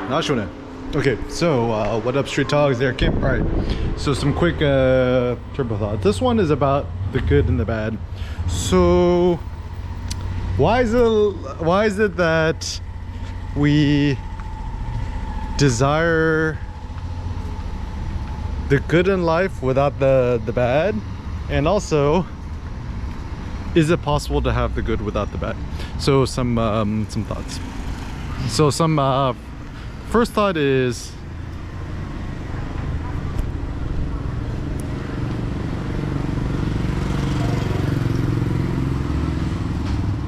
Not sure. Okay, so what up, street dogs? There, Kim. All right. So some quick turbo thoughts. This one is about the good and the bad. So why is it that we desire the good in life without the bad? And also, is it possible to have the good without the bad? So some thoughts. So first thought is,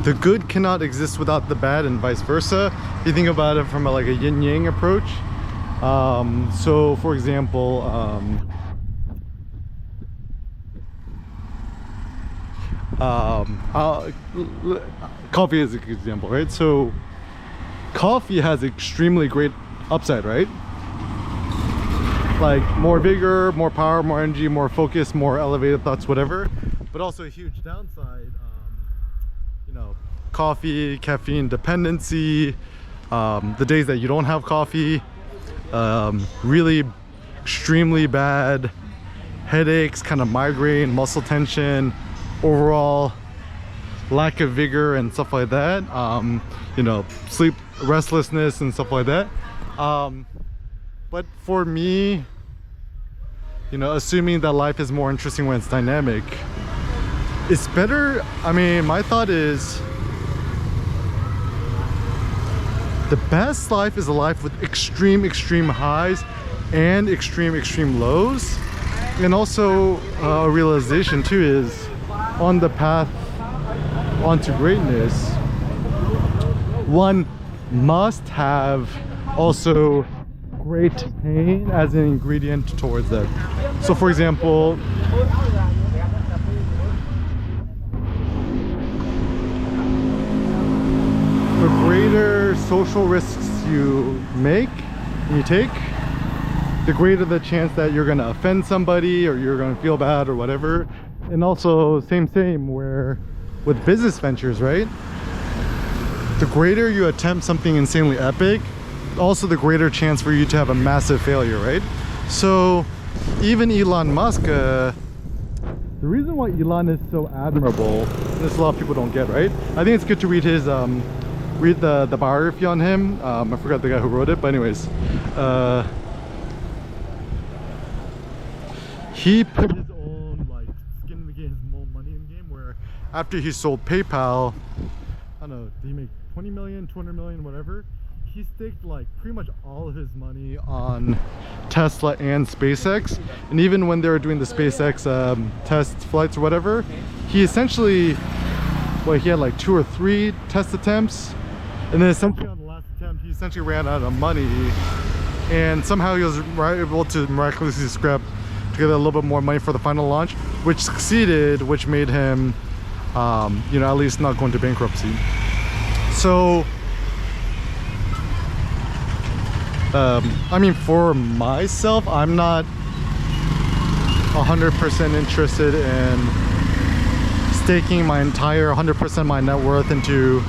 the good cannot exist without the bad, and vice versa. If you think about it from like a yin-yang approach. So for example, coffee is a good example, right? So coffee has extremely great upside, right? Like more vigor, more power, more energy, more focus, more elevated thoughts, whatever. But also a huge downside, you know, coffee, caffeine dependency, the days that you don't have coffee, really extremely bad headaches, kind of migraine, muscle tension, overall lack of vigor and stuff like that. You know, sleep restlessness and stuff like that. But for me, you know, assuming that life is more interesting when it's dynamic, it's better. I mean, my thought is the best life is a life with extreme highs and extreme lows. And also a realization too is, on the path onto greatness, one must have also great pain as an ingredient towards that. So for example, the greater social risks you take, the greater the chance that you're gonna offend somebody or you're gonna feel bad or whatever. And also same where with business ventures, right? The greater you attempt something insanely epic, also the greater chance for you to have a massive failure, right? So even Elon Musk, the reason why Elon is so admirable, this a lot of people don't get, right? I think it's good to read his read the biography on him. I forgot the guy who wrote it, but anyways, he put his own like skin in the game, his own money in the game, where after he sold PayPal, I don't know, did he make 20 million, 200 million, whatever? He staked like pretty much all of his money on Tesla and SpaceX. And even when they were doing the SpaceX test flights or whatever, he essentially, well, he had like 2 or 3 test attempts, and then essentially on the last attempt he essentially ran out of money, and somehow he was able to miraculously scrap together a little bit more money for the final launch, which succeeded, which made him you know, at least not going to bankruptcy. So I mean, for myself, I'm not 100% interested in staking my entire 100% my net worth into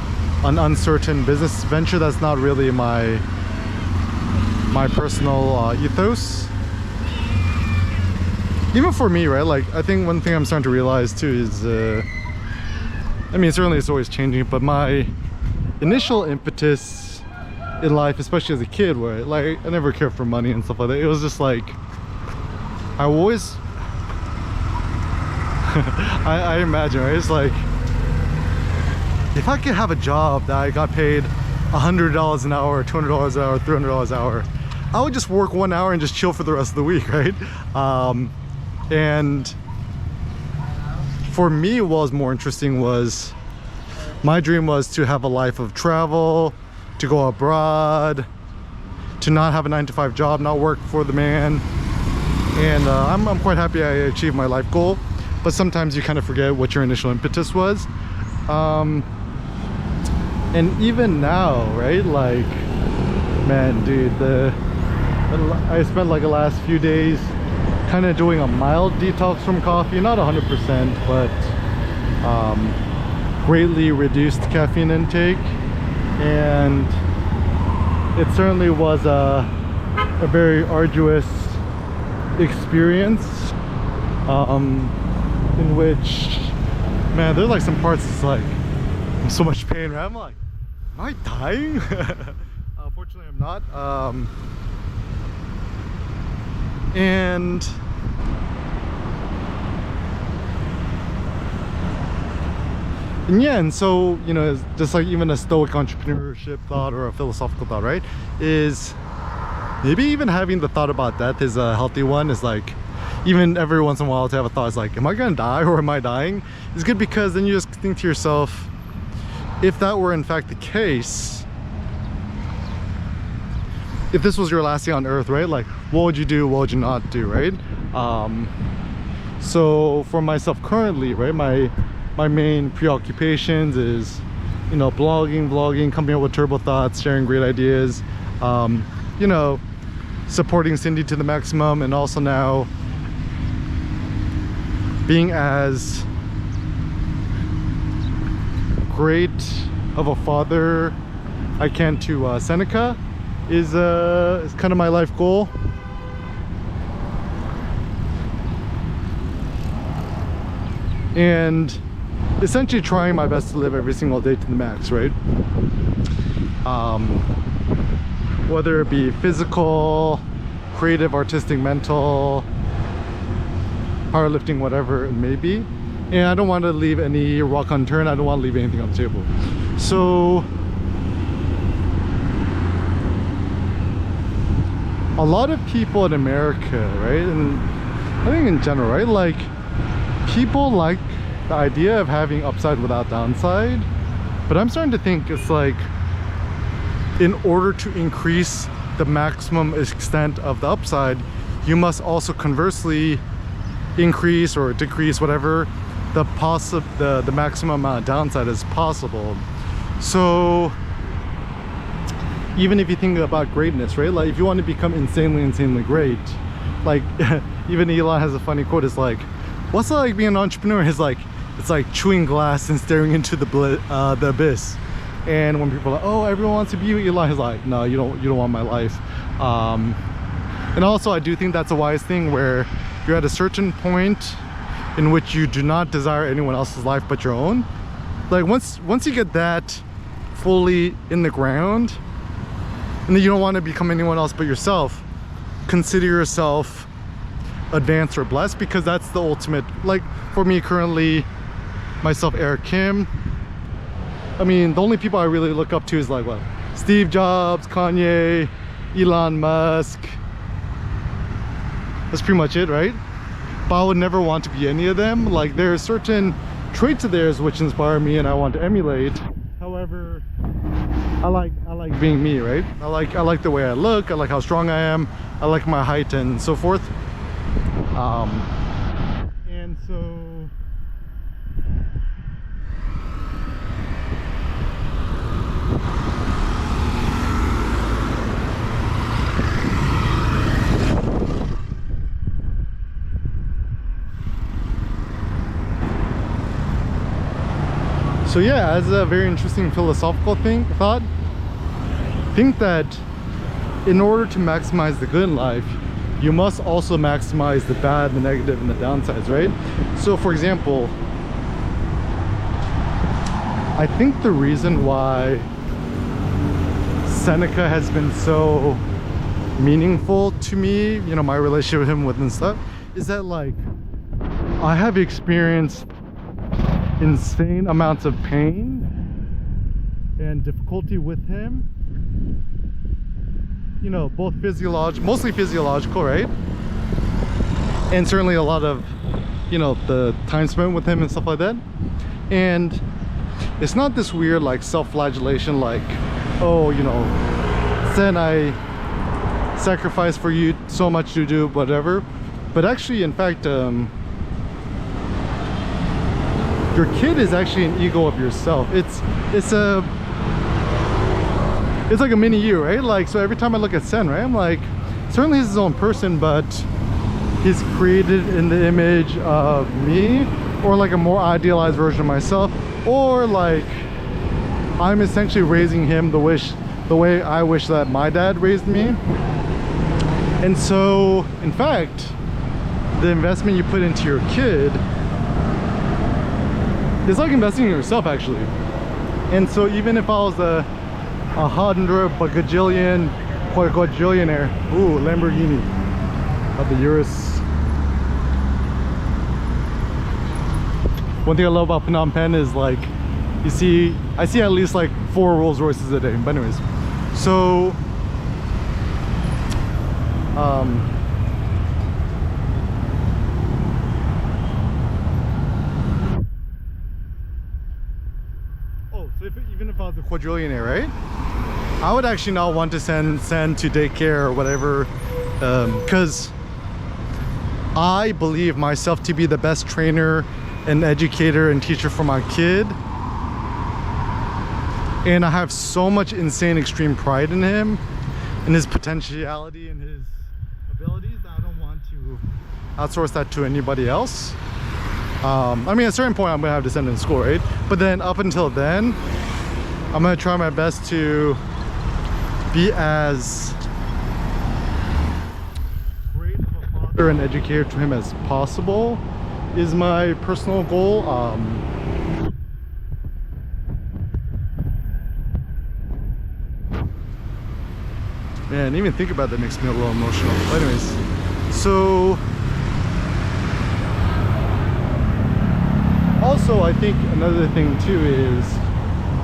an uncertain business venture. That's not really my personal ethos. Even for me, right? Like, I think one thing I'm starting to realize too is, I mean, certainly it's always changing, but my initial impetus in life, especially as a kid, where like I never cared for money and stuff like that, it was just like I always I imagine, right? It's like, if I could have a job that I got paid $100 an hour, $200 an hour, $300 an hour, I would just work 1 hour and just chill for the rest of the week, right? And for me, what was more interesting was, my dream was to have a life of travel, to go abroad, to not have a 9-to-5 job, not work for the man. And I'm quite happy I achieved my life goal, but sometimes you kind of forget what your initial impetus was. And even now, right, like, man, dude, I spent like the last few days kind of doing a mild detox from coffee, not 100%, but greatly reduced caffeine intake. And it certainly was a very arduous experience, in which, man, there's like some parts it's like I'm so much pain, right? I'm like, am I dying? Fortunately I'm not. And yeah, and so, you know, it's just like even a stoic entrepreneurship thought or a philosophical thought, right, is maybe even having the thought about death is a healthy one. Is like, even every once in a while to have a thought is like, am I gonna die or am I dying? It's good, because then you just think to yourself, if that were in fact the case, if this was your last day on earth, right, like what would you do, what would you not do, right? So for myself currently, right, my main preoccupations is, you know, vlogging, coming up with turbo thoughts, sharing great ideas, you know, supporting Cindy to the maximum, and also now being as great of a father I can to Seneca is kind of my life goal. And essentially trying my best to live every single day to the max, right? Whether it be physical, creative, artistic, mental, powerlifting, whatever it may be. And I don't want to leave any rock unturned. I don't want to leave anything on the table. So a lot of people in America, right, and I think in general, right, like people like the idea of having upside without downside, but I'm starting to think it's like, in order to increase the maximum extent of the upside, you must also conversely increase or decrease whatever the maximum amount of downside is possible. So even if you think about greatness, right, like if you want to become insanely great, like even Elon has a funny quote, it's like, what's it like being an entrepreneur? He's like, it's like chewing glass and staring into the abyss. And when people are like, oh, everyone wants to be you, Elon, he's like, no, you don't want my life. And also I do think that's a wise thing, where you're at a certain point in which you do not desire anyone else's life but your own. Like once you get that fully in the ground, and then you don't want to become anyone else but yourself, consider yourself advanced or blessed, because that's the ultimate. Like for me currently, myself, Eric Kim, I mean, the only people I really look up to is like what, Steve Jobs, Kanye, Elon Musk. That's pretty much it, right? But I would never want to be any of them. Like there are certain traits of theirs which inspire me and I want to emulate. However, I like being me, right? I like the way I look, I like how strong I am, I like my height and so forth. And so yeah, as a very interesting philosophical thought, think that in order to maximize the good in life, you must also maximize the bad, the negative, and the downsides, right? So for example, I think the reason why Seneca has been so meaningful to me, you know, my relationship with him and stuff, is that like I have experienced insane amounts of pain and difficulty with him, you know, both mostly physiological, right, and certainly a lot of, you know, the time spent with him and stuff like that. And it's not this weird like self-flagellation, like, oh, you know, Sen, I sacrificed for you so much to do whatever, but actually in fact your kid is actually an ego of yourself. It's like a mini you, right? Like, so every time I look at Sen, right, I'm like, certainly he's his own person, but he's created in the image of me, or like a more idealized version of myself, or like I'm essentially raising him the way I wish that my dad raised me. And so, in fact, the investment you put into your kid is like investing in yourself, actually. And so even if I was a 100 bagajillion quadrillionaire, ooh, Lamborghini of the Urus. One thing I love about Phnom Penh is like, I see at least like 4 Rolls Royces a day. But anyways, so even if I was a quadrillionaire, right? I would actually not want to send to daycare or whatever, because I believe myself to be the best trainer and educator and teacher for my kid, and I have so much insane extreme pride in him and his potentiality and his abilities that I don't want to outsource that to anybody else. I mean, at a certain point I'm gonna have to send him to school, right? But then up until then, I'm gonna try my best to be as great of a father and educator to him as possible, is my personal goal. Man, even think about that makes me a little emotional. But anyways, so also I think another thing too is